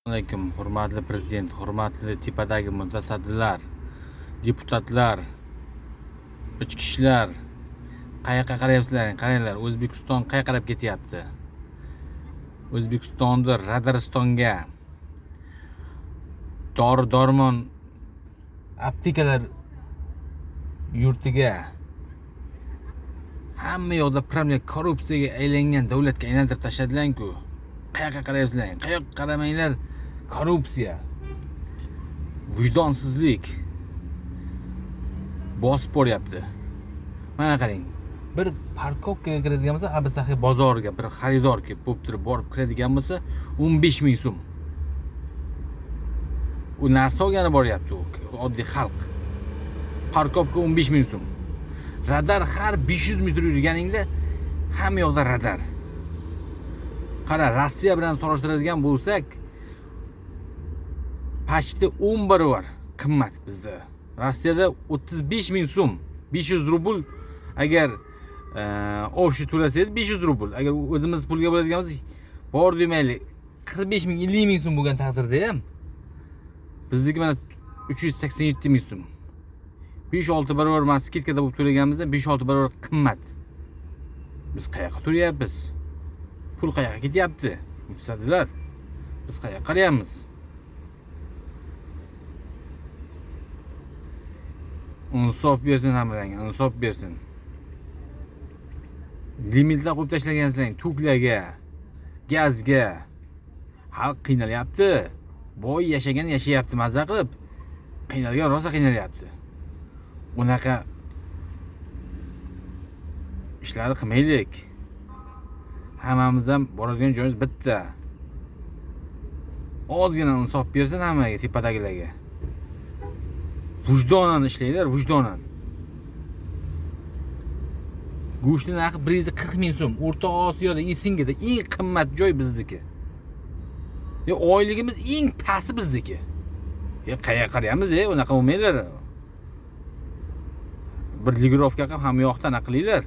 Alaykum, hurmatli prezident, hurmatli tepadagi mutasaddilar, deputatlar, ichki ishlar, qayoqqa qarayapsizlar? Qaranglar, O'zbekiston qayerga qarab ketyapti? O'zbekistonni Radaristonga, dori-dormon aptekalar yurtiga, hamma yoqda problem, korrupsiyaga aylangan davlatga aylantirib tashladilar-ku. Qayoqqa qarayapsizlar? Qayoqqa qaramanglar, korrupsiya, vijdonsizlik bosib boryapti. Mana qarang, bir parkovkaga kiradigan bo'lsa, Abissaxiy bozoriga bir xaridor kelib bo'lib turib borib kiradigan bo'lsa, 15 ming so'm. U narsa olgani boryapti u oddiy xalq. Parkovka 15 ming so'm. Radar har 500 metr yurganingda hamma yoqda radar. Qara, Rossiya bilan solishtiradigan bo'lsak, почти 10 barobar qimmat bizda. Rossiyada 35 ming so'm, 500 rubl. Agar o'sha to'lasangiz 500 rubl. Agar o'zimiz pulga bo'ladigan bo'lsa, bor demaylik, 45 ming, 50 ming so'm bo'lgan taqdirda ham bizniki mana 387 ming so'm. 5-6 barobar mana skitkada bo'lib to'laganimizda 5-6 barobar qimmat. Biz qayoqqa turyapmiz? Pul qayoqqa ketyapti? Mutasaddilar, biz qayoqqa qarayapmiz? Insof bersin hammalarga, insof bersin. Limitlar qo'yib tashlagansizlar, tuklarga, gazga. Xalq qiynalyapti. Boy yashagan yashayapti, mazza qilib. Qiynalgan rosa qiynalyapti. Unaqa ishlar qilmaylik. Hammamiz ham boradigan joyimiz bitta. Ozgina insof bersin hammaga, tepadagilarga. Vijdonan ishlanglar, vijdonan. Go'shtni narxi 140 ming so'm. O'rta Osiyoda, Esingida eng qimmat joy bizniki. Oyligimiz eng pasti bizniki. Qayoqqa qarayapmiz, unaqa bo'lmanglar. Bir ligirovka qilib hamma yoqdan qilinglar.